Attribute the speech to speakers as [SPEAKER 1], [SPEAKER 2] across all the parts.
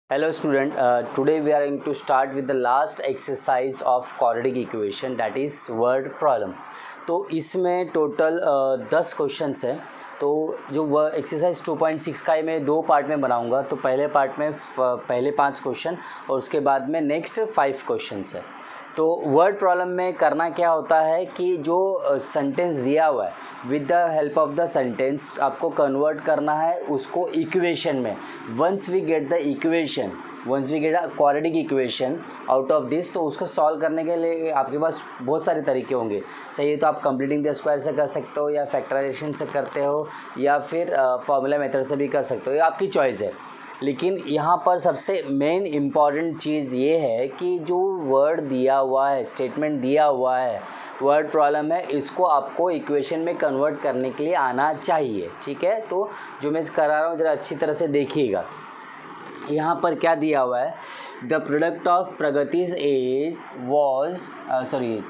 [SPEAKER 1] Hello student, today we are going to start with the last exercise of quadratic equation, that is word problem. तो इसमें total 10 questions हैं. तो जो वह exercise 2.6 का मैं दो पार्ट में बनाऊंगा. तो पहले पार्ट में पहले 5 क्वेश्चन और उसके बाद में नेक्स्ट 5 क्वेश्चंस है. तो वर्ड प्रॉब्लम में करना क्या होता है कि जो सेंटेंस दिया हुआ है with the help of the sentence आपको कन्वर्ट करना है उसको इक्वेशन में. Once we get a quadratic equation out of this, तो उसको सॉल्व करने के लिए आपके पास बहुत सारे तरीके होंगे. चाहिए तो आप कंप्लीटिंग द स्क्वायर से कर सकते हो, या फैक्टराइजेशन से करते हो, या फिर फॉर्मूला मेथड से भी कर सकते हो, ये आपकी चॉइस है. लेकिन यहाँ पर सबसे मेन इम्पॉर्टेंट चीज़ ये है कि जो वर्ड दिया हुआ है, स्टेटमेंट दिया हुआ है, वर्ड प्रॉब्लम है, इसको आपको इक्वेशन में कन्वर्ट करने के लिए आना चाहिए. ठीक है, तो जो मैं करा रहा हूँ ज़रा अच्छी तरह से देखिएगा. यहाँ पर क्या दिया हुआ है, the product of Pragati's age was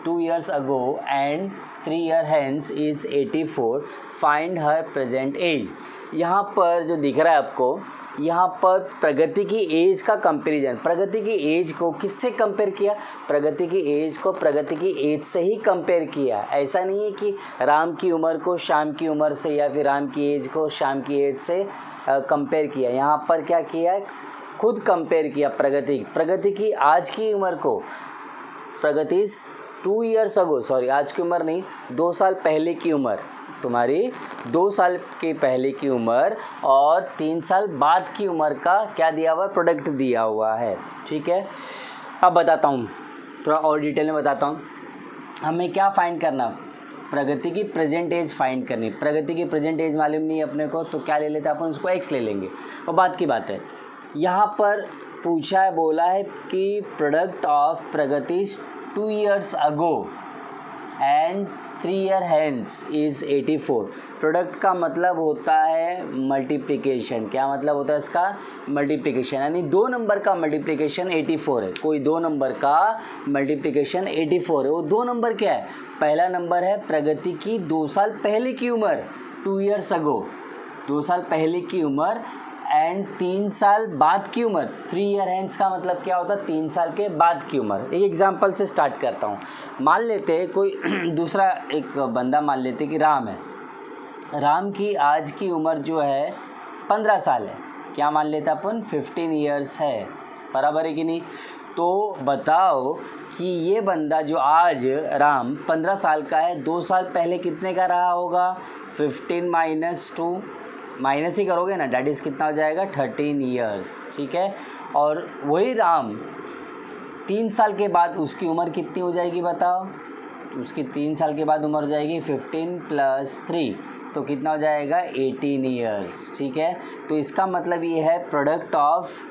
[SPEAKER 1] 2 years ago and 3 years hence is 84. Find her present age. यहाँ पर जो दिख रहा है आपको, यहाँ पर प्रगति की एज का कंपैरिजन. प्रगति की एज को किससे कंपेयर किया? प्रगति की एज को प्रगति की एज से ही कंपेयर किया. ऐसा नहीं है कि राम की उम्र को श्याम की उम्र से, या फिर राम की एज को श्याम की एज से कंपेयर किया. यहाँ पर क्या किया है, खुद कंपेयर किया. प्रगति की आज की उम्र को, प्रगति 2 years ago, आज की उम्र नहीं, 2 साल पहले की उम्र, तुम्हारी 2 साल के पहले की उम्र और 3 साल बाद की उम्र का क्या दिया हुआ है, प्रोडक्ट दिया हुआ है. ठीक है, अब बताता हूँ, थोड़ा और डिटेल में बताता हूँ. हमें क्या फाइंड करना, प्रगति की प्रेजेंट एज फाइंड करनी. प्रगति की प्रेजेंट एज मालूम नहीं अपने को, तो क्या ले लेते हैं अपन, उसको एक्स ले लेंगे, वो बात की बात है. यहाँ पर पूछा है, बोला है कि product of Pragati 2 years ago and 3 years hence is 84. Product का मतलब होता है मल्टीप्लिकेशन. क्या मतलब होता है इसका? मल्टीप्लिकेशन. यानी दो नंबर का मल्टीप्लिकेशन 84 है. कोई दो नंबर का मल्टीप्लिकेशन 84 है. वो दो नंबर क्या है? पहला नंबर है प्रगति की 2 साल पहले की उम्र, 2 years ago, 2 साल पहले की उम्र, एंड 3 साल बाद की उम्र. 3 years hence का मतलब क्या होता है? 3 साल के बाद की उम्र. एक एग्जांपल से स्टार्ट करता हूँ. मान लेते हैं कोई दूसरा एक बंदा, मान लेते हैं कि राम है. राम की आज की उम्र जो है 15 साल है. क्या मान लेते अपन? 15 years है. बराबर है कि नहीं? तो बताओ कि ये बंदा जो आज राम 15 साल का है, 2 साल पहले कितने का रहा होगा? 15 - 2, माइनस ही करोगे ना, डैट इज़ कितना हो जाएगा? 13 years. ठीक है, और वही राम 3 साल के बाद उसकी उम्र कितनी हो जाएगी बताओ? उसकी 3 साल के बाद उम्र हो जाएगी 15 + 3, तो कितना हो जाएगा? 18 years. ठीक है, तो इसका मतलब ये है product of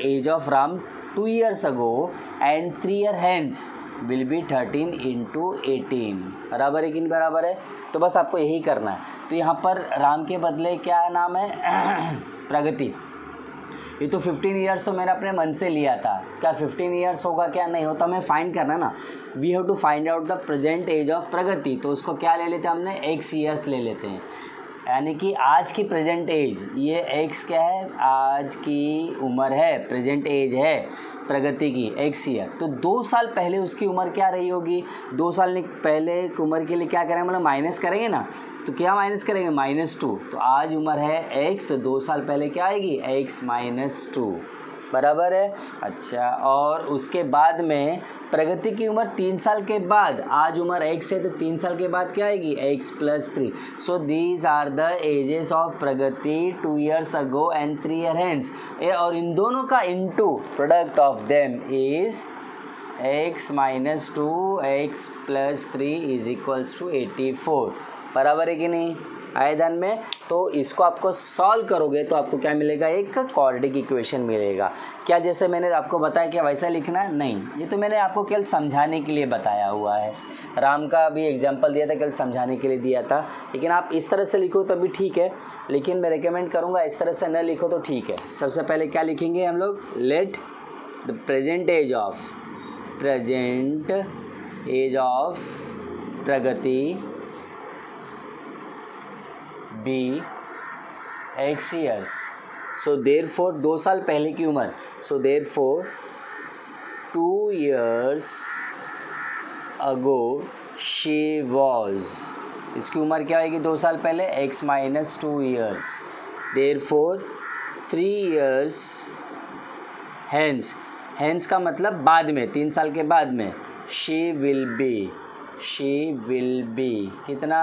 [SPEAKER 1] age of Ram 2 years ago and 3 years hence will be 13 × 18. बराबर है कि नहीं बराबर है? तो बस आपको यही करना है. तो यहाँ पर राम के बदले क्या नाम है? प्रगति. ये तो 15 years तो मैंने अपने मन से लिया था. क्या 15 years होगा? क्या नहीं होता, हमें फाइंड करना ना. We have to find out the present age of Pragati. तो उसको क्या ले लेते हैं हमने? x years ले लेते हैं. यानी कि आज की प्रेजेंट एज, ये x क्या है? आज की उम्र है, प्रेजेंट एज है प्रगति की, x ईयर. तो 2 साल पहले उसकी उम्र क्या रही होगी? 2 साल पहले की उम्र के लिए क्या करेंगे, मतलब माइनस करेंगे ना. तो क्या माइनस करेंगे? -2. तो आज उम्र है x, तो 2 साल पहले क्या आएगी? x - 2. बराबर है. अच्छा, और उसके बाद में प्रगति की उम्र 3 साल के बाद, आज उम्र x है, तो 3 साल के बाद क्या आएगी? x + 3. So these are the ages of Pragati 2 years ago and 3 years hence. और इन दोनों का into product of them is x - 2 x + 3 = 84. बराबर है कि नहीं? आयदन में. तो इसको आपको सॉल्व करोगे तो आपको क्या मिलेगा? एक क्वाड्रेटिक इक्वेशन मिलेगा. क्या जैसे मैंने आपको बताया क्या वैसा लिखना है? नहीं, ये तो मैंने आपको केवल समझाने के लिए बताया हुआ है. राम का भी एग्जांपल दिया था, केवल समझाने के लिए दिया था. लेकिन आप इस तरह से लिखो तभी ठीक है, लेकिन मैं रिकमेंड करूँगा इस तरह से न लिखो तो ठीक है. सबसे पहले क्या लिखेंगे हम लोग? Let the present age of Pragati be x years. So therefore 2 साल पहले की उम्र. So therefore 2 years ago she was. इसकी उम्र क्या होगी 2 साल पहले? x minus 2 years. Therefore 3 years hence का मतलब बाद में, 3 साल के बाद में. she will be कितना?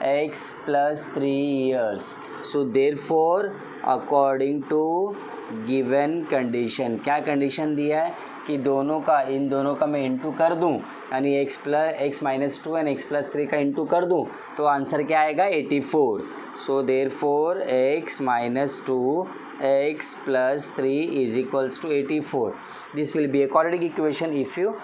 [SPEAKER 1] x plus 3 years. So therefore according to given condition, क्या कंडीशन दिया है कि इन दोनों का मैं इंटू कर दूं, यानी x minus 2 and x plus 3 का इंटू कर दूं, तो आंसर क्या आएगा? 84. So therefore x minus 2 x plus 3 is equals to 84. This will be a quadratic equation if you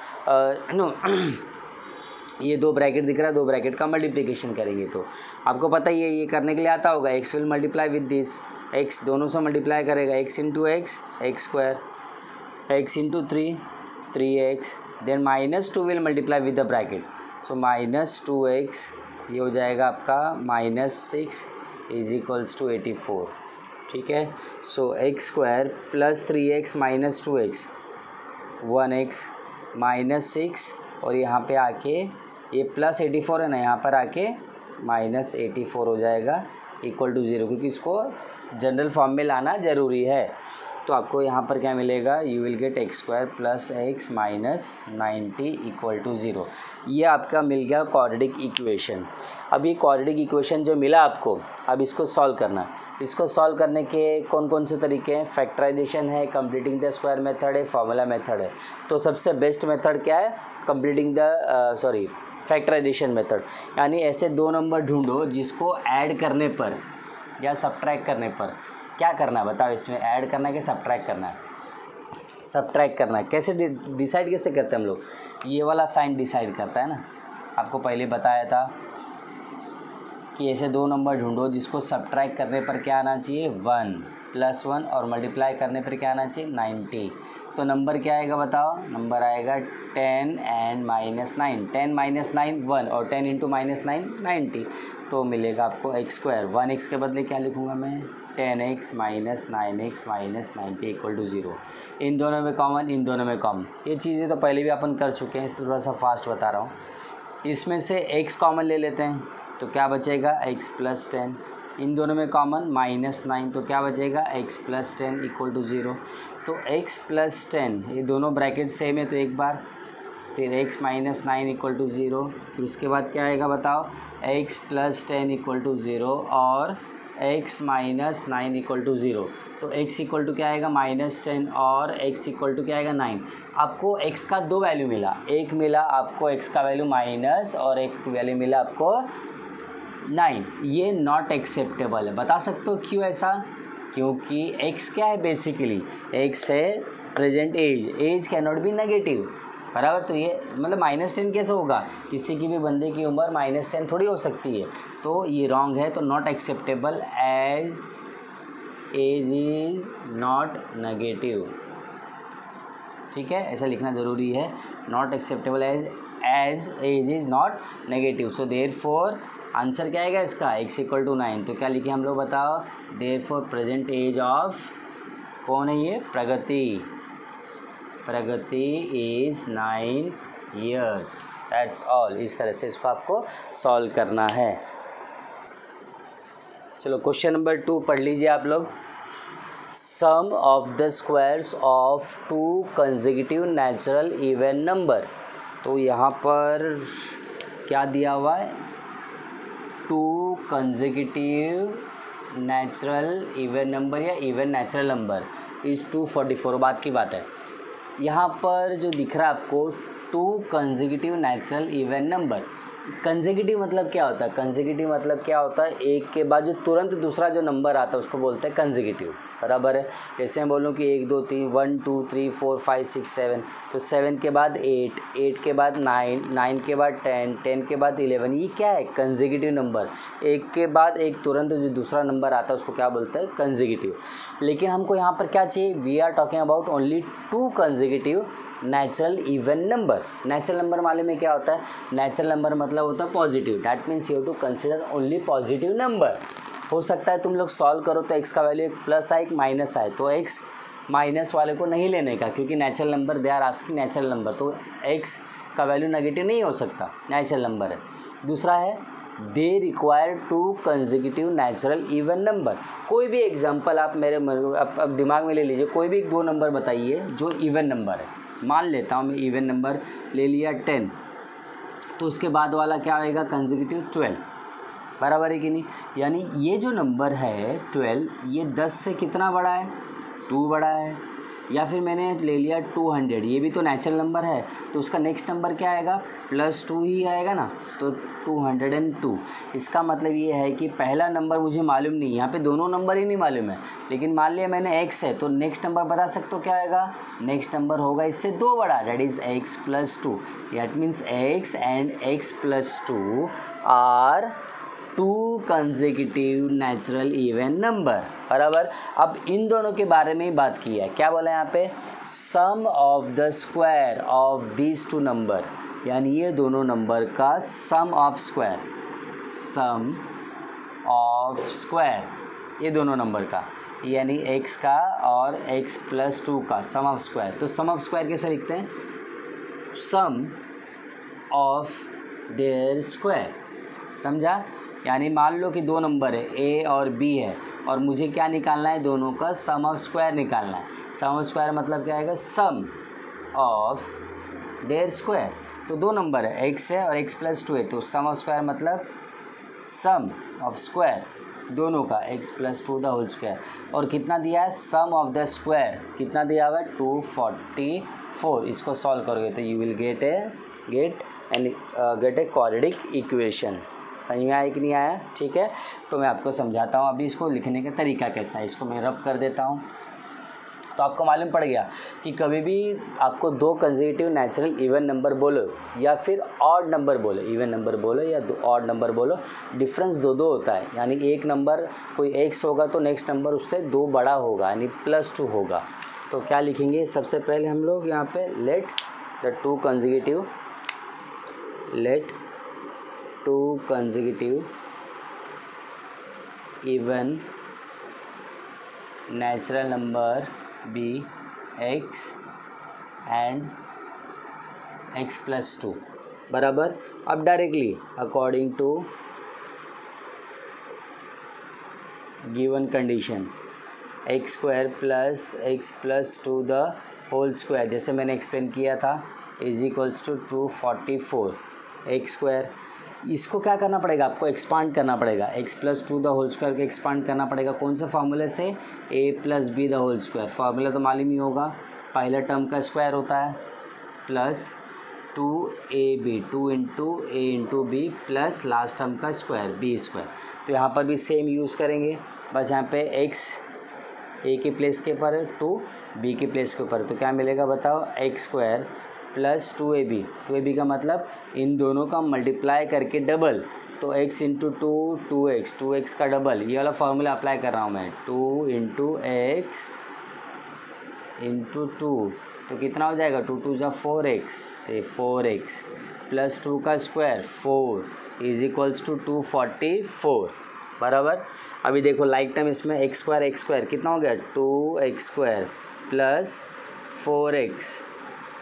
[SPEAKER 1] ये 2 ब्रैकेट दिख रहा है, 2 ब्रैकेट का मल्टीप्लिकेशन करेंगे तो आपको पता ही है ये करने के लिए आता होगा. x will multiply with this, x दोनों से मल्टीप्लाई करेगा, x into x square, x into 3x, then -2 will multiply with the bracket. So -2x ये हो जाएगा आपका -6 इज इक्वल्स टू 84. ठीक है. सो x square plus 3x minus 2x 1x -6 और यहाँ पे आके ये प्लस 84 है ना, यहाँ पर आके -84 हो जाएगा इक्वल टू 0, क्योंकि इसको जनरल फॉर्म में लाना ज़रूरी है. तो आपको यहाँ पर क्या मिलेगा? You will get x square plus x minus 90 equal to 0. ये आपका मिल गया क्वाड्रेटिक इक्वेशन. अब ये क्वाड्रेटिक इक्वेशन जो मिला आपको, अब इसको सॉल्व करना. इसको सॉल्व करने के कौन कौन से तरीके हैं? फैक्टराइजेशन है, कंप्लीटिंग द स्क्वायर मेथड है, फार्मूला मेथड है. तो सबसे बेस्ट मेथड क्या है? Completing the factorisation method. यानी ऐसे 2 नंबर ढूंढो जिसको ऐड करने पर या सब्ट्रैक्ट करने पर क्या करना है बताओ. इसमें ऐड करना है कि सब्ट्रैक्ट करना है? सब्ट्रैक्ट करना है. कैसे डिसाइड कैसे करते हैं हम लोग? ये वाला साइन डिसाइड करता है ना. आपको पहले बताया था कि ऐसे 2 नंबर ढूंढो जिसको सब्ट्रैक्ट करने पर क्या आना चाहिए? 1 + 1 और मल्टीप्लाई करने पर क्या आना चाहिए? 90. तो नंबर क्या आएगा बताओ? नंबर आएगा 10 एंड -9. 10 - 9 1 और 10 इंटू -9 90. तो मिलेगा आपको x स्क्वायर. 1x के बदले क्या लिखूँगा मैं? 10x minus 9x minus 90 equal to 0. इन दोनों में कॉमन, इन दोनों में कॉमन. ये चीज़ें तो पहले भी अपन कर चुके हैं, इसलिए थोड़ा सा फास्ट बता रहा हूँ. इसमें से x कॉमन ले लेते हैं तो क्या बचेगा? x plus 10. इन दोनों में कॉमन -9 तो क्या बचेगा? x plus 10 equal to 0. तो x प्लस 10 ये दोनों ब्रैकेट सेम है तो एक बार, फिर x माइनस 9 इक्वल टू 0. फिर उसके बाद क्या आएगा बताओ? x प्लस 10 इक्वल टू 0 और x माइनस 9 इक्वल टू 0. तो x इक्वल टू क्या आएगा? -10 और x इक्वल टू क्या आएगा? 9. आपको x का 2 वैल्यू मिला. एक मिला आपको x का वैल्यू माइनस और एक वैल्यू मिला आपको 9. ये नॉट एक्सेप्टेबल है. बता सकते हो क्यों ऐसा? क्योंकि x क्या है? बेसिकली x है present age can not be negative. बराबर. तो ये मतलब -10 कैसे होगा? किसी की भी बंदे की उम्र -10 थोड़ी हो सकती है. तो ये रॉन्ग है. तो not acceptable as age is not negative. ठीक है, ऐसा लिखना ज़रूरी है. Not acceptable as age is not negative. So therefore answer क्या आएगा इसका? x equal to 9. तो क्या लिखे हम लोग बताओ? देयरफॉर प्रेजेंट एज ऑफ कौन है ये? प्रगति. प्रगति इज़ 9 years. That's all. इस तरह से इसको आपको सॉल्व करना है. चलो क्वेश्चन नंबर 2 पढ़ लीजिए आप लोग. Sum of the squares of 2 consecutive natural even number. तो यहाँ पर क्या दिया हुआ है? 2 कंसेक्यूटिव नेचुरल इवन नंबर या इवन नेचुरल नंबर इज़ 244. बात की बात है. यहाँ पर जो दिख रहा है आपको 2 consecutive natural even number. Consecutive मतलब क्या होता है? कंसेक्यूटिव मतलब क्या होता है? एक के बाद जो तुरंत दूसरा जो नंबर आता है उसको बोलते हैं कंसेक्यूटिव. बराबर है. जैसे मैं बोलूँ कि 1 2 3 1 2 3 4 5 6 7. तो 7 के बाद 8, 8 के बाद 9, 9 के बाद 10, 10 के बाद 11. ये क्या है? Consecutive number. एक के बाद एक तुरंत जो दूसरा नंबर आता है उसको क्या बोलते हैं? कंसेक्यूटिव. लेकिन हमको यहाँ पर क्या चाहिए? We are talking about only 2 consecutive natural even number. Natural number मालूम में क्या होता है? नेचुरल नंबर मतलब होता है positive. That means you have to consider only positive number. हो सकता है तुम लोग सॉल्व करो तो x का वैल्यू एक प्लस आए एक माइनस आए, तो x माइनस वाले को नहीं लेने का, क्योंकि natural number they are asking natural number, तो x का वैल्यू नेगेटिव नहीं हो सकता, नेचुरल नंबर है। दूसरा है they require 2 consecutive natural even number. कोई भी एग्जांपल आप मेरे अब दिमाग में ले लीजिए, कोई भी 2 नंबर बताइए जो इवन नंबर है। मान लेता हूँ मैं इवन नंबर ले लिया 10, तो उसके बाद वाला क्या होएगा कंसेक्यूटिव 12, बराबर है कि नहीं। यानी ये जो नंबर है 12, ये 10 से कितना बड़ा है, 2 बड़ा है। या फिर मैंने ले लिया 200, ये भी तो नेचुरल नंबर है, तो उसका नेक्स्ट नंबर क्या आएगा, +2 ही आएगा ना, तो 202। इसका मतलब ये है कि पहला नंबर मुझे मालूम नहीं, यहाँ पे दोनों नंबर ही नहीं मालूम है, लेकिन मान लिया मैंने x है, तो नेक्स्ट नंबर बता सकते हो क्या आएगा, नेक्स्ट नंबर होगा इससे 2 बड़ा, that is x + 2। That means x and x + 2 are 2 consecutive natural even number, बराबर। अब इन दोनों के बारे में ही बात की है, क्या बोला यहाँ पे, sum of the square of these 2 number, यानी ये दोनों नंबर का sum of square, sum of square ये दोनों नंबर का, यानी x का और x + 2 का सम ऑफ स्क्वायर। तो सम ऑफ स्क्वायर कैसे लिखते हैं, सम ऑफ देयर स्क्वायर, समझा। यानी मान लो कि 2 नंबर है a और b है, और मुझे क्या निकालना है, दोनों का सम ऑफ स्क्वायर निकालना है। सम ऑफ स्क्वायर मतलब क्या आएगा, सम ऑफ देयर स्क्वायर। तो 2 नंबर है, x है और x + 2 है, तो सम ऑफ स्क्वायर मतलब सम ऑफ स्क्वायर दोनों का x + 2 द होल स्क्वायर। और कितना दिया है, सम ऑफ द स्क्वायर कितना दिया हुआ है, 244। इसको सॉल्व करोगे तो you will gate a quadratic equation. समझ में आया कि नहीं आया, ठीक है। तो मैं आपको समझाता हूँ अभी इसको लिखने का तरीका कैसा है, इसको मैं रब कर देता हूँ। तो आपको मालूम पड़ गया कि कभी भी आपको 2 कंसेक्यूटिव नेचुरल इवन नंबर बोलो या फिर ऑड नंबर बोलो, इवन नंबर बोलो या ऑड नंबर बोलो, डिफरेंस 2 होता है। यानी एक नंबर कोई x होगा तो नेक्स्ट नंबर उससे 2 बड़ा होगा, यानी +2 होगा। तो क्या लिखेंगे, सबसे पहले हम लोग यहाँ पे late 2 consecutive even natural number be x and x + 2, बराबर। अब directly according to given condition x² + x + 2 the whole square, जैसे मैंने एक्सप्लेन किया था, = 244 x²। इसको क्या करना पड़ेगा, आपको एक्सपांड करना पड़ेगा, x + 2 द होल स्क्वायर को एक्सपांड करना पड़ेगा। कौन सा फार्मूले से, a + b the whole square. Formula तो मालूम ही होगा, पहले टर्म का स्क्वायर होता है plus 2ab, 2 × a × b plus last term का स्क्वायर b²। तो यहाँ पर भी सेम यूज़ करेंगे, बस यहाँ पे x a के प्लेस के ऊपर है, 2 b के प्लेस के ऊपर, तो क्या मिलेगा बताओ, x² + 2ab। 2ab का मतलब इन दोनों का मल्टीप्लाई करके डबल, तो x × 2 2x, 2x का डबल, ये वाला फार्मूला अप्लाई कर रहा हूँ मैं, 2 × x × 2, तो कितना हो जाएगा, 2 × 2 = 4x, 4x + 2 का स्क्वायर 4 = 244, बराबर। अभी देखो लाइक टाइम इसमें x² कितना हो गया, 2x² + 4x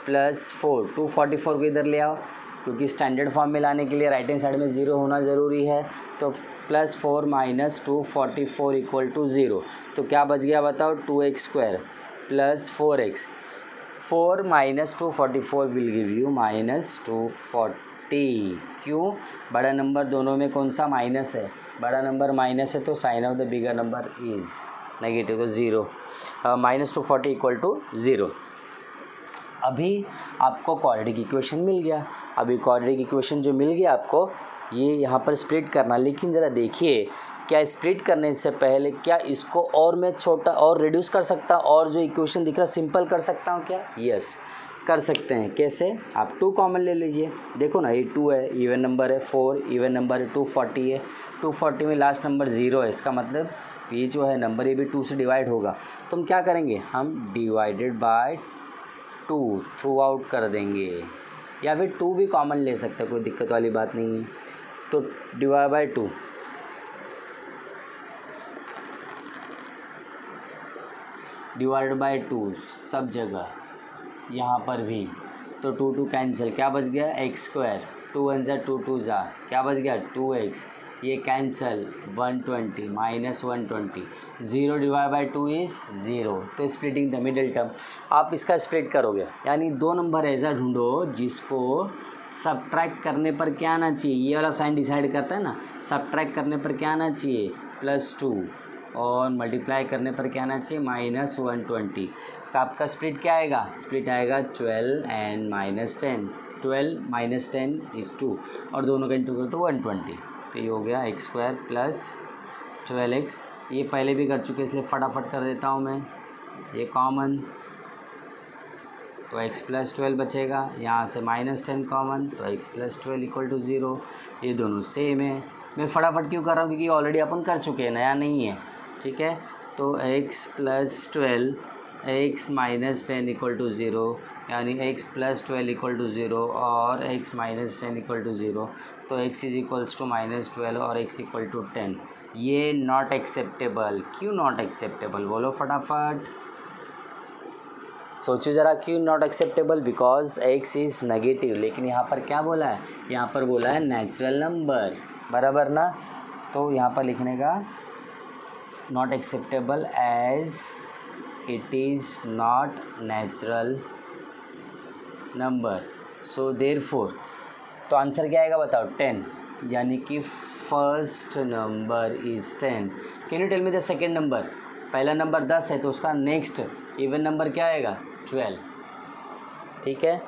[SPEAKER 1] + 4, 244 को इधर ले आओ, क्योंकि स्टैंडर्ड फॉर्म में लाने के लिए राइट हैंड साइड में 0 होना ज़रूरी है। तो +4 - 244 = 0, तो क्या बच गया बताओ, 2x² + 4x, 4 - 244 will give you -240। क्यों, बड़ा नंबर दोनों में कौन सा माइनस है, बड़ा नंबर माइनस है, तो sign of the bigger number is negative, तो 0, -240 = 0। अभी आपको क्वाड्रेटिक इक्वेशन मिल गया। अभी क्वाड्रेटिक इक्वेशन जो मिल गया आपको, ये यहाँ पर स्प्लिट करना, लेकिन ज़रा देखिए क्या स्प्लिट करने से पहले क्या इसको और मैं छोटा और रिड्यूस कर सकता, और जो इक्वेशन दिख रहा सिंपल कर सकता हूँ क्या, यस कर सकते हैं। कैसे, आप 2 कॉमन ले लीजिए, देखो ना ये 2 है, इवन नंबर है, 4 इवन नंबर है, 240 है, 240 में लास्ट नंबर 0 है, इसका मतलब ये जो है नंबर ये भी 2 से डिवाइड होगा। तो हम क्या करेंगे, हम डिवाइडेड बाय 2 थ्रू आउट कर देंगे, या फिर 2 भी कॉमन ले सकते हैं, कोई दिक्कत वाली बात नहीं है। तो डिवाइड बाय 2, डिवाइड बाय 2 सब जगह, यहाँ पर भी, तो 2 कैंसिल, क्या बच गया एक्स स्क्वायर, 2 1 ज़ा 2 2 ज़ा, क्या बच गया 2x, ये cancel 120 minus 120, 0 divide by 2 is 0, तो स्प्लिटिंग द मिडिल टर्म आप इसका स्प्लिट करोगे, यानी 2 नंबर ऐसा ढूंढो जिसको सब्ट्रैक्ट करने पर क्या आना चाहिए, ये वाला साइन डिसाइड करता है ना, सब्ट्रैक्ट करने पर क्या आना चाहिए +2 और मल्टीप्लाई करने पर क्या आना चाहिए -120, तो आपका स्प्लिट क्या आएगा, स्प्लिट आएगा 12 एंड -10, 12 -10 इज़ 2 और दोनों का इंटू करो तो 120, तो ये हो गया x स्क्वायर प्लस 12x, ये पहले भी कर चुके इसलिए फटाफट कर देता हूँ मैं, ये कॉमन, तो x प्लस 12 बचेगा, यहाँ से -10 कॉमन, तो x प्लस 12 इक्वल टू 0, ये दोनों सेम है। मैं फटाफट क्यों कर रहा हूँ, क्योंकि ऑलरेडी अपन कर चुके हैं, नया नहीं है, ठीक है। तो x plus 12 x minus 10 equal to 0, यानी x प्लस 12 इक्वल टू 0 और x माइनस 10 इक्वल टू 0, तो x इज इक्वल्स टू -12 और x इक्वल टू 10, ये नॉट एक्सेप्टेबल। क्यों नॉट एक्सेप्टेबल, बोलो फटाफट, सोचो ज़रा क्यों not acceptable, because x is negative, लेकिन यहाँ पर क्या बोला है, यहाँ पर बोला है नेचुरल नंबर, बराबर ना, तो यहाँ पर लिखने का not acceptable as it is not natural number, so therefore, तो आंसर क्या आएगा बताओ 10, यानी कि first number is 10। Can you tell me the second number, पहला नंबर 10 है तो उसका नेक्स्ट इवन नंबर क्या आएगा 12, ठीक है।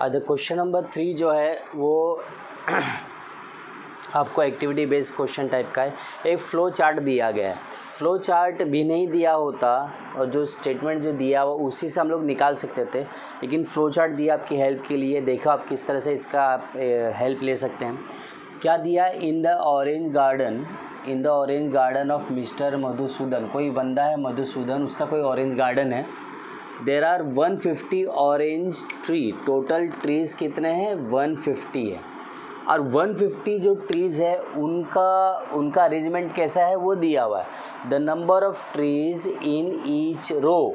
[SPEAKER 1] अब क्वेश्चन नंबर 3 जो है वो आपको एक्टिविटी बेस्ड क्वेश्चन टाइप का है। एक फ़्लो चार्ट दिया गया है, फ़्लो चार्ट भी नहीं दिया होता और जो स्टेटमेंट जो दिया हुआ उसी से हम लोग निकाल सकते थे, लेकिन फ़्लो चार्ट दिया आपकी हेल्प के लिए, देखो आप किस तरह से इसका आप हेल्प ले सकते हैं। क्या दिया, in the orange garden of mister Madhusudan, कोई बंदा है मधुसूदन, उसका कोई ऑरेंज गार्डन है, there are 150 orange tree, total trees कितने हैं 150 है, और 150 जो ट्रीज़ है उनका अरेंजमेंट कैसा है वो दिया हुआ है। The number of trees in each row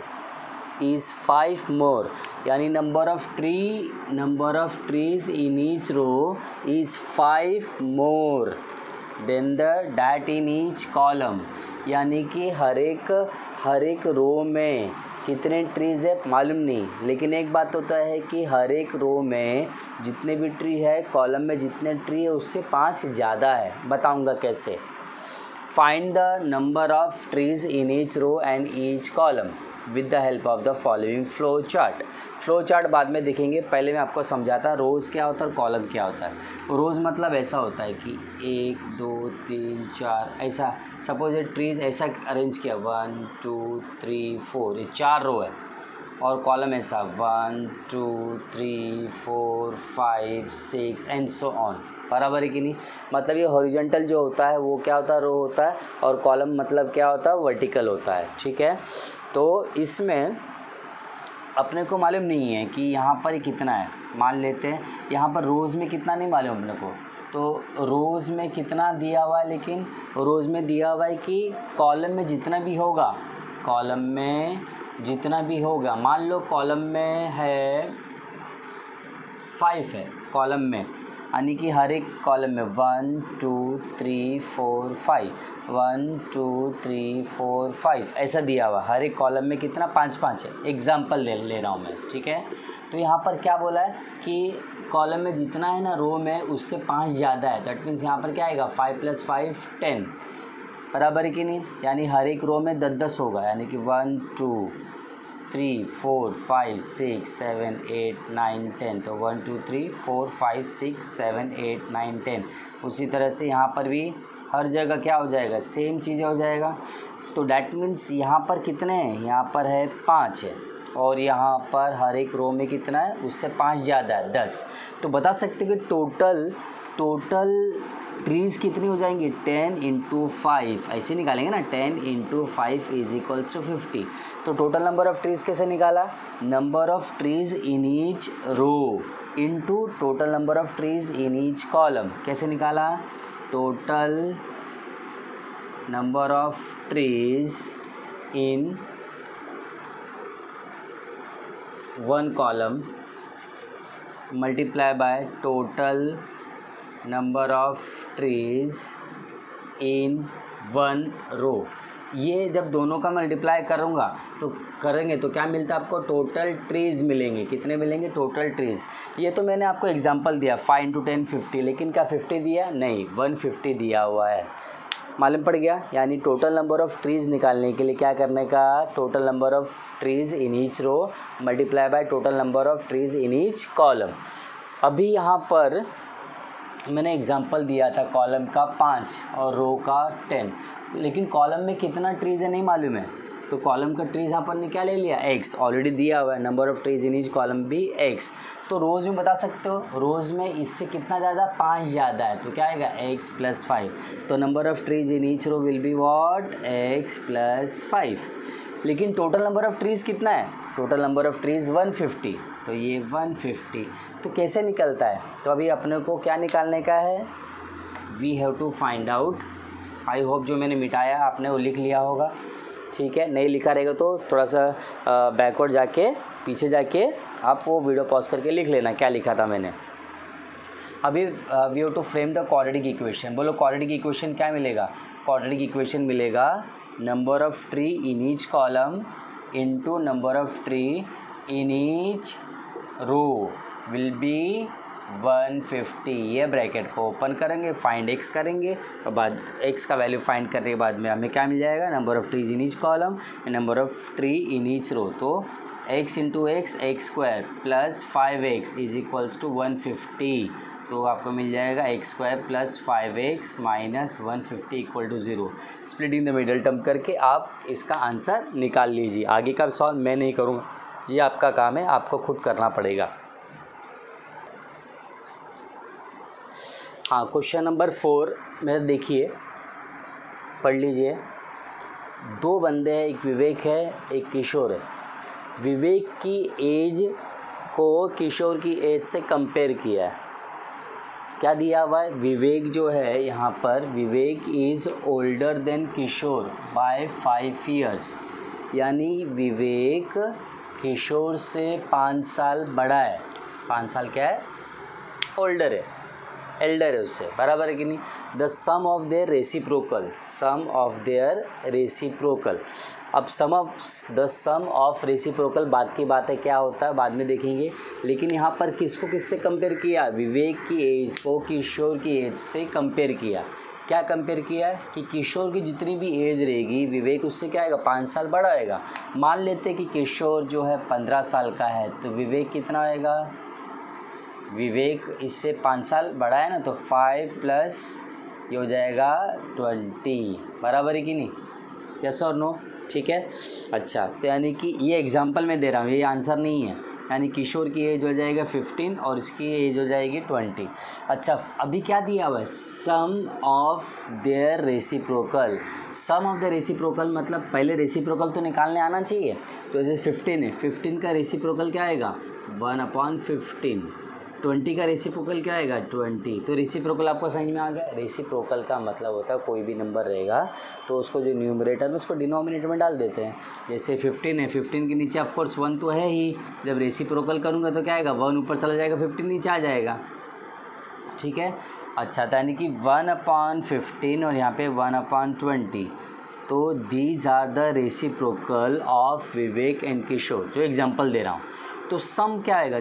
[SPEAKER 1] is 5 more, यानी number of trees in each row is 5 more than the that in each column, यानी कि हर एक रो में कितने ट्रीज़ है मालूम नहीं, लेकिन एक बात होता है कि हर एक रो में जितने भी ट्री है, कॉलम में जितने ट्री है उससे 5 ज़्यादा है, बताऊंगा कैसे। Find the number of trees in each row and each column with the help of the following flow chart. Flow chart बाद में देखेंगे, पहले मैं आपको समझाता रोज़ क्या होता है और कॉलम क्या होता है। रोज़ मतलब ऐसा होता है कि 1 2 3 4 ऐसा, सपोज ये ट्रीज़ ऐसा अरेंज किया 1 2 3 4, ये 4 रो है, और कॉलम ऐसा 1 2 3 4 5 6 एंड सो ऑन, बराबर है कि नहीं। मतलब ये हॉरिजॉन्टल जो होता है वो क्या होता है, रो होता है, और कॉलम मतलब क्या होता है, वर्टिकल होता है, ठीक है। तो इसमें अपने को मालूम नहीं है कि यहाँ पर कितना है, मान लेते हैं यहाँ पर रोज़ में कितना नहीं मालूम अपने को, तो रोज़ में कितना दिया हुआ है, लेकिन रोज़ में दिया हुआ है कि कॉलम में जितना भी होगा, मान लो कॉलम में है 5 है कॉलम में, यानी कि हर एक कॉलम में 1 2 3 4 5 1 2 3 4 5 ऐसा दिया हुआ, हर एक कॉलम में कितना 5 है, एग्जाम्पल ले रहा हूँ मैं, ठीक है। तो यहाँ पर क्या बोला है कि कॉलम में जितना है ना रो में उससे 5 ज़्यादा है, दैट मीन्स यहाँ पर क्या आएगा 5 + 5 10, बराबर है कि नहीं, यानी हर एक रो में 10 होगा, यानी कि 1 2 3 4 5 6 7 8 9 10, तो 1 2 3 4 5 6 7 8 9 10। उसी तरह से यहाँ पर भी हर जगह क्या हो जाएगा, सेम चीज़ें हो जाएगा। तो डैट मीन्स यहाँ पर कितने हैं, यहाँ पर है 5 है, और यहाँ पर हर एक रो में कितना है, उससे 5 ज़्यादा है 10। तो बता सकते कि टोटल ट्रीज़ कितनी हो जाएंगी, 10 × 5 ऐसे निकालेंगे ना, 10 × 5 = 50। तो टोटल नंबर ऑफ़ ट्रीज़ कैसे निकाला, number of trees in each row into total number of trees in each column, कैसे निकाला, total number of trees in one column multiply by total number of trees in one row. ये जब दोनों का multiply करेंगे तो क्या मिलता है आपको, टोटल ट्रीज़ मिलेंगे। कितने मिलेंगे, टोटल ट्रीज़। ये तो मैंने आपको एग्जांपल दिया 5 × 10 50, लेकिन क्या 50 दिया, नहीं 150 दिया हुआ है। मालूम पड़ गया। यानी टोटल नंबर ऑफ़ ट्रीज़ निकालने के लिए क्या करने का, total number of trees in each row multiply by total number of trees in each column. अभी यहाँ पर मैंने एग्जांपल दिया था कॉलम का 5 और रो का 10, लेकिन कॉलम में कितना ट्रीज़ है नहीं मालूम है, तो कॉलम का ट्रीज़ यहाँ पर ने क्या ले लिया, x ऑलरेडी दिया हुआ है, number of trees in each column भी x। तो रोज़ में बता सकते हो, रोज़ में इससे कितना ज़्यादा, 5 ज़्यादा है, तो क्या आएगा x + 5। तो number of trees in each row will be what, x + 5। लेकिन टोटल नंबर ऑफ़ ट्रीज़ कितना है, टोटल नंबर ऑफ़ ट्रीज़ 150, तो ये 150। तो कैसे निकलता है, तो अभी अपने को क्या निकालने का है, we have to find out. I hope जो मैंने मिटाया आपने वो लिख लिया होगा, ठीक है। नहीं लिखा रहेगा तो थोड़ा सा बैकवर्ड जाके पीछे जाके आप वो वीडियो पॉज करके लिख लेना क्या लिखा था मैंने। अभी we have to frame the quadratic equation. बोलो क्वाड्रेटिक इक्वेशन क्या मिलेगा, क्वाड्रेटिक इक्वेशन मिलेगा number of tree in each column into number of tree in each row will be 150। ये ब्रैकेट को ओपन करेंगे, फाइंड x करेंगे और बाद x का वैल्यू फाइंड करने के बाद में हमें क्या मिल जाएगा, number of trees in each column and number of tree in each row. तो x × x x² + 5x = 150। तो आपको मिल जाएगा x² + 5x - 150 = 0। Splitting the middle term करके आप इसका आंसर निकाल लीजिए। आगे का सॉल्व मैं नहीं करूँगा, ये आपका काम है, आपको खुद करना पड़ेगा। हाँ, क्वेश्चन नंबर 4 मेरा देखिए, पढ़ लीजिए। 2 बंदे हैं, एक विवेक है एक किशोर है। विवेक की एज को किशोर की एज से कंपेयर किया है। क्या दिया हुआ है, विवेक जो है यहाँ पर, Vivek is older than Kishore by 5 years. यानी विवेक किशोर से 5 साल बड़ा है। 5 साल क्या है, ओल्डर है, एल्डर है उससे, बराबर है कि नहीं। The sum of their reciprocal, sum of their reciprocal. अब द सम ऑफ रेसिप्रोकल बात की बात है, क्या होता है बाद में देखेंगे। लेकिन यहाँ पर किसको किससे कंपेयर किया, विवेक की एज को किशोर की एज से कंपेयर किया। क्या कंपेयर किया है कि किशोर की जितनी भी एज रहेगी विवेक उससे क्या आएगा, 5 साल बड़ा आएगा। मान लेते हैं कि किशोर जो है 15 साल का है, तो विवेक कितना आएगा, विवेक इससे 5 साल बड़ा है ना, तो 5 + ये हो जाएगा 20, बराबर है कि नहीं, यस और नो, ठीक है। अच्छा, तो यानी कि ये एग्जांपल मैं दे रहा हूँ, ये आंसर नहीं है। यानी किशोर की एज हो जाएगा 15 और इसकी एज हो जाएगी 20। अच्छा, अभी क्या दिया हुआ है, sum of their reciprocal. Sum of the reciprocal मतलब पहले रेसिप्रोकल तो निकालने आना चाहिए। तो जैसे 15 है, 15 का रेसिप्रोकल क्या आएगा, 1/15। 20 का रेसिप्रोकल क्या आएगा, 20। तो रेसिप्रोकल आपको समझ में आ गया। रेसिप्रोकल का मतलब होता है कोई भी नंबर रहेगा तो उसको जो न्यूमरेटर में उसको डिनोमिनेटर में डाल देते हैं। जैसे 15 है, 15 के नीचे ऑफकोर्स 1 तो है ही, जब रेसिप्रोकल करूँगा तो क्या आएगा, 1 ऊपर चला जाएगा, 15 नीचे आ जाएगा, ठीक है। अच्छा, तो यानी कि 1/15 और यहाँ पे 1/20। तो these are the reciprocal of Vivek and Kishore, जो एग्जाम्पल दे रहा हूँ। तो सम क्या आएगा,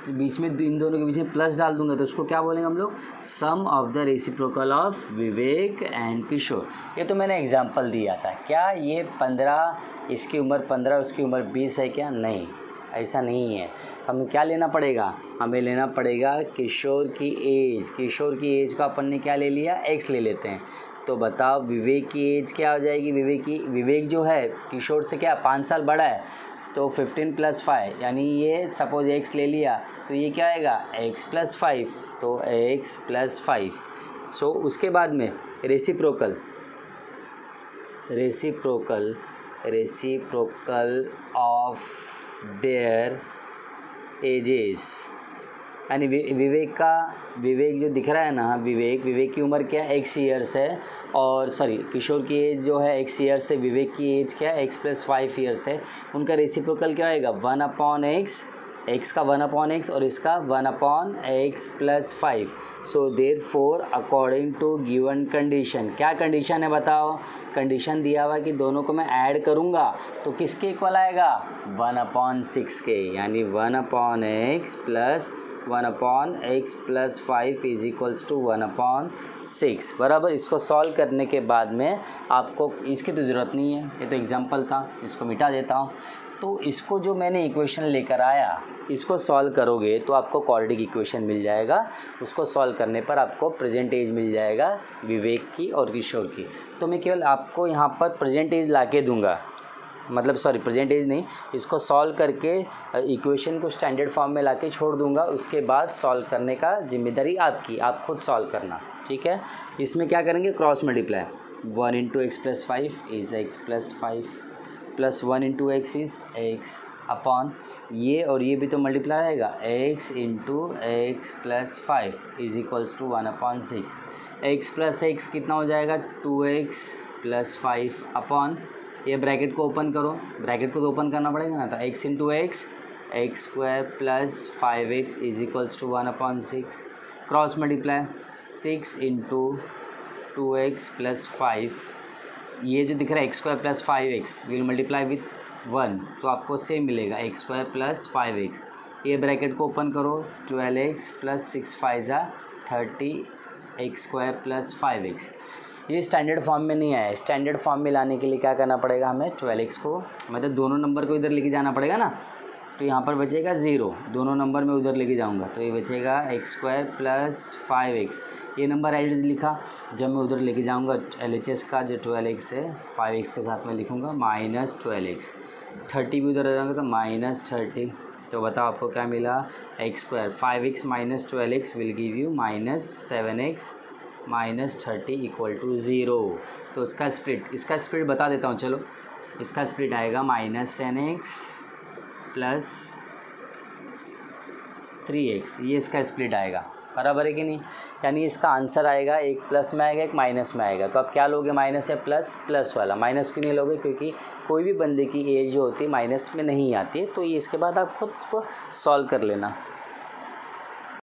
[SPEAKER 1] बीच में इन दोनों के बीच में प्लस डाल दूंगा तो उसको क्या बोलेंगे हम लोग, sum of the reciprocal of Vivek and Kishore. ये तो मैंने एग्जांपल दिया था। क्या ये 15, इसकी उम्र 15 उसकी उम्र 20 है क्या, नहीं, ऐसा नहीं है। हमें क्या लेना पड़ेगा, हमें लेना पड़ेगा किशोर की एज। किशोर की एज को अपन ने क्या ले लिया, x ले लेते हैं। तो बताओ विवेक की एज क्या हो जाएगी, विवेक जो है किशोर से क्या 5 साल बड़ा है, तो 15 + 5 यानी ये सपोज x ले लिया तो ये क्या आएगा, x + 5, तो x + 5। सो उसके बाद में रेसिप्रोकल ऑफ देयर एजेस, यानी विवेक जो दिख रहा है ना, विवेक की उम्र क्या है, x ईयर्स है, और सॉरी किशोर की एज जो है x ईयर्स है, विवेक की एज क्या है x + 5 ईयर्स है। उनका रेसिप्रोकल क्या होएगा 1/x, x का 1/x और इसका 1/x + 5। So therefore according to given condition, क्या कंडीशन है बताओ, कंडीशन दिया हुआ कि दोनों को मैं ऐड करूँगा तो किसके इक्वल आएगा 1/6 के, यानी 1/x + 1/x + 5 = 1/6 बराबर। इसको सॉल्व करने के बाद में आपको इसकी तो ज़रूरत नहीं है, ये तो एग्जांपल था, इसको मिटा देता हूँ। तो इसको जो मैंने इक्वेशन लेकर आया, इसको सॉल्व करोगे तो आपको क्वाड्रेटिक इक्वेशन मिल जाएगा। उसको सॉल्व करने पर आपको प्रेजेंट एज मिल जाएगा विवेक की और किशोर की। तो मैं केवल आपको यहाँ पर प्रेजेंट एज ला के दूँगा, मतलब सॉरी प्रेजेंट एज नहीं, इसको सॉल्व करके इक्वेशन को स्टैंडर्ड फॉर्म में लाके छोड़ दूंगा। उसके बाद सॉल्व करने का जिम्मेदारी आपकी, आप खुद सॉल्व करना, ठीक है। इसमें क्या करेंगे, cross multiply, 1 × x + 5 = x + 5 + 1 × x is x upon ये और ये भी तो मल्टीप्लाई आएगा, x × x + 5 = 1/6। x + x कितना हो जाएगा 2x + 5 अपॉन ये ब्रैकेट को ओपन करो, ब्रैकेट को तो ओपन करना पड़ेगा ना, तो x × x x² + 5x = 1/6। Cross multiply 6 × 2x + 5, ये जो दिख रहा है x² + 5x will multiply with 1, तो आपको सेम मिलेगा x² + 5x। ये ब्रैकेट को ओपन करो, 12x + 6 5 30 x² + 5x। ये स्टैंडर्ड फॉर्म में नहीं आया, स्टैंडर्ड फॉर्म में लाने के लिए क्या करना पड़ेगा हमें, 12x को मतलब दोनों नंबर को इधर लेके जाना पड़ेगा ना, तो यहाँ पर बचेगा 0, दोनों नंबर में उधर लेके जाऊँगा तो ये बचेगा x² + 5x। ये नंबर एड्रेस लिखा, जब मैं उधर लेके जाऊँगा LHS का जो 12x है 5x के साथ में लिखूँगा -12x, 30 भी उधर आ जाएगा तो -30। तो बताओ आपको क्या मिला, x², 5x - 12x will give you -7x -30 = 0। तो इसका स्प्लिट बता देता हूँ, चलो इसका स्प्लिट आएगा -10x + 3x, ये इसका स्प्लिट आएगा, बराबर है कि नहीं। यानी इसका आंसर आएगा, एक प्लस में आएगा एक माइनस में आएगा। तो आप क्या लोगे, माइनस या प्लस वाला। माइनस क्यों नहीं लोगे, क्योंकि कोई भी बंदे की एज जो होती है माइनस में नहीं आती है। तो ये इसके बाद आप खुद उसको सॉल्व कर लेना।